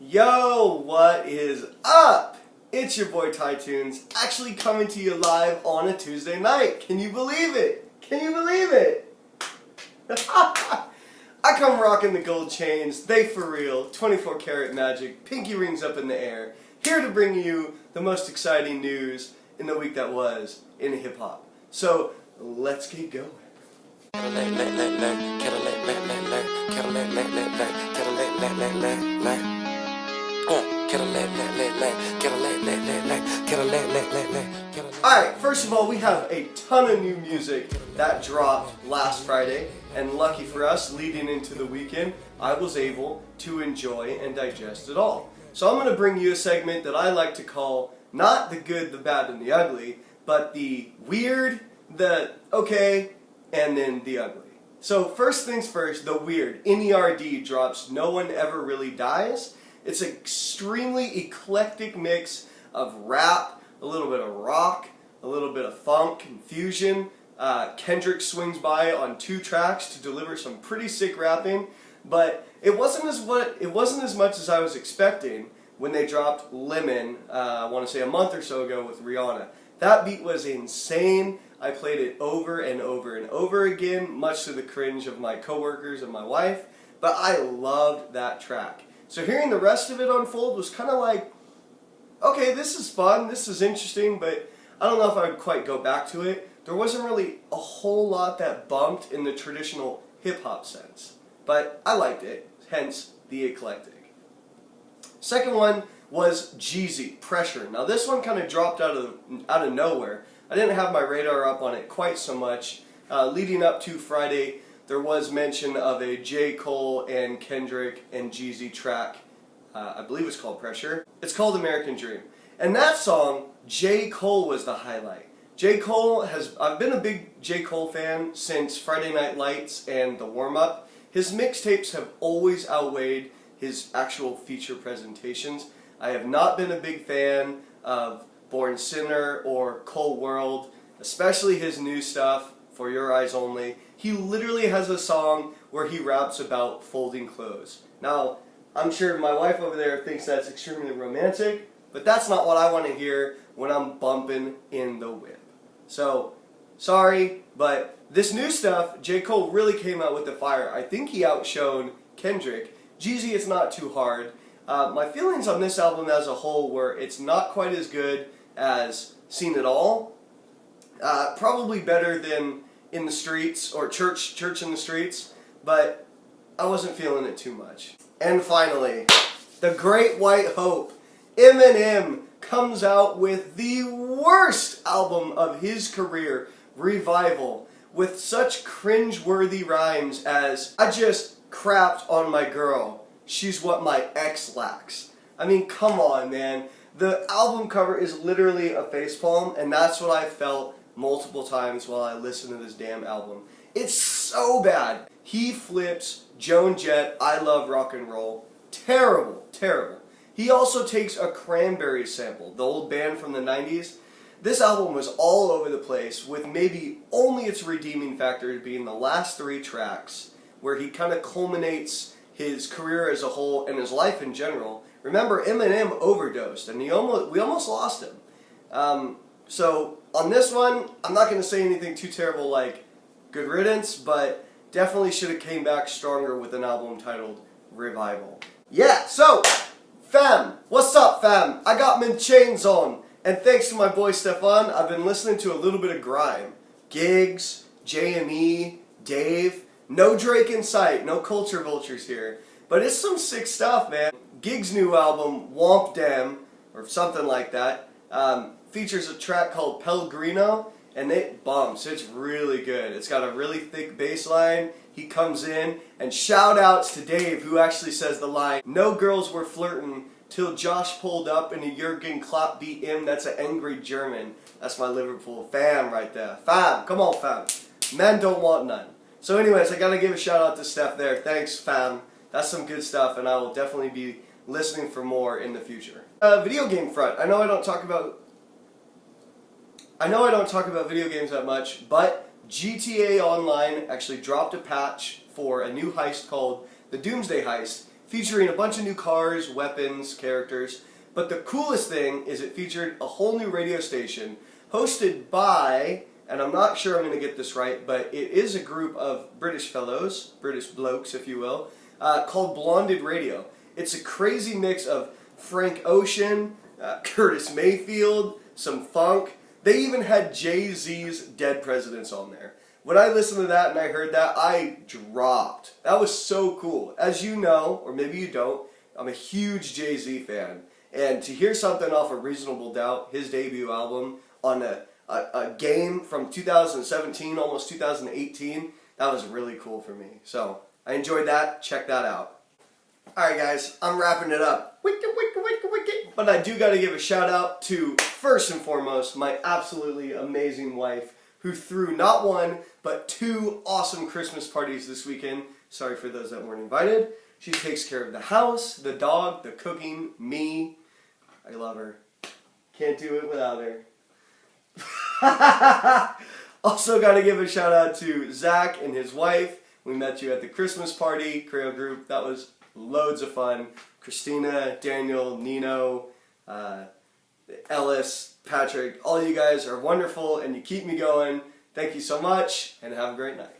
Yo, what is up? It's your boy TyTunes, actually coming to you live on a Tuesday night. Can you believe it? Can you believe it? I come rocking the gold chains, they for real, 24 karat magic, pinky rings up in the air, here to bring you the most exciting news in the week that was in hip hop. So, let's get going. Alright, first of all, we have a ton of new music that dropped last Friday, and lucky for us, leading into the weekend, I was able to enjoy and digest it all. So I'm going to bring you a segment that I like to call not the good, the bad, and the ugly, but the weird, the okay, and then the ugly. So first things first, the weird. NERD drops No One Ever Really Dies. It's an extremely eclectic mix of rap, a little bit of rock, a little bit of funk and fusion. Kendrick swings by on 2 tracks to deliver some pretty sick rapping, but it wasn't as much as I was expecting when they dropped Lemon, I want to say a month or so ago with Rihanna. That beat was insane. I played it over and over and over again, much to the cringe of my coworkers and my wife, but I loved that track. So hearing the rest of it unfold was kind of like, okay, this is fun, this is interesting, but I don't know if I would quite go back to it. There wasn't really a whole lot that bumped in the traditional hip-hop sense, but I liked it, hence the eclectic. Second one was Jeezy, Pressure. Now this one kind of dropped out of nowhere. I didn't have my radar up on it quite so much. Leading up to Friday, there was mention of a J. Cole and Kendrick and Jeezy track. I believe it's called Pressure. It's called American Dream. And that song, J. Cole was the highlight. J. Cole I've been a big J. Cole fan since Friday Night Lights and The Warm Up. His mixtapes have always outweighed his actual feature presentations. I have not been a big fan of Born Sinner or Cole World, especially his new stuff, For Your Eyes Only. He literally has a song where he raps about folding clothes. Now, I'm sure my wife over there thinks that's extremely romantic, but that's not what I want to hear when I'm bumping in the whip. So, sorry, but this new stuff, J. Cole really came out with the fire. I think he outshone Kendrick. Jeezy, it's not too hard. My feelings on this album as a whole were it's not quite as good as Seen It All. Probably better than In the Streets or Church in the Streets, but I wasn't feeling it too much. And finally, the Great White Hope. Eminem comes out with the worst album of his career, Revival, with such cringe-worthy rhymes as, I just crapped on my girl, she's what my ex lacks. I mean, come on, man. The album cover is literally a facepalm, and that's what I felt multiple times while I listened to this damn album. It's so bad. He flips Joan Jett, I Love Rock and Roll. Terrible, terrible. He also takes a Cranberries sample, the old band from the 90s. This album was all over the place, with maybe only its redeeming factor being the last 3 tracks, where he kind of culminates his career as a whole and his life in general. Remember, Eminem overdosed, and we almost lost him. So on this one, I'm not going to say anything too terrible like good riddance, but definitely should have came back stronger with an album titled Revival. Yeah, so, fam, what's up, fam? I got my chains on, and thanks to my boy Stefan, I've been listening to a little bit of grime. Gigs, JME, Dave, no Drake in sight, no culture vultures here, but it's some sick stuff, man. Gigs' new album, Womp Dem, or something like that, features a track called Pellegrino, and it bumps. It's really good. It's got a really thick bass line. He comes in, and shout outs to Dave, who actually says the line, "No girls were flirting till Josh pulled up and a Jurgen Klopp beat him. That's an angry German." That's my Liverpool fam right there. Fam, come on fam. Men don't want none. So anyways, I gotta give a shout out to Steph there. Thanks fam. That's some good stuff, and I will definitely be listening for more in the future. Video game front. I know I don't talk about video games that much, but GTA Online actually dropped a patch for a new heist called the Doomsday Heist, featuring a bunch of new cars, weapons, characters. But the coolest thing is it featured a whole new radio station hosted by, and I'm not sure I'm going to get this right, but it is a group of British fellows, British blokes if you will, called Blonded Radio. It's a crazy mix of Frank Ocean, Curtis Mayfield, some funk. They even had Jay-Z's Dead Presidents on there. When I listened to that and I heard that, I dropped. That was so cool. As you know, or maybe you don't, I'm a huge Jay-Z fan. And to hear something off of Reasonable Doubt, his debut album, on a game from 2017, almost 2018, that was really cool for me. So I enjoyed that. Check that out. Alright guys, I'm wrapping it up. But I do got to give a shout out to, first and foremost, my absolutely amazing wife, who threw not one, but 2 awesome Christmas parties this weekend. Sorry for those that weren't invited. She takes care of the house, the dog, the cooking, me. I love her. Can't do it without her. Also got to give a shout out to Zach and his wife. We met you at the Christmas party, Creo Group. That was loads of fun. Christina, Daniel, Nino, Ellis, Patrick, all you guys are wonderful and you keep me going. Thank you so much and have a great night.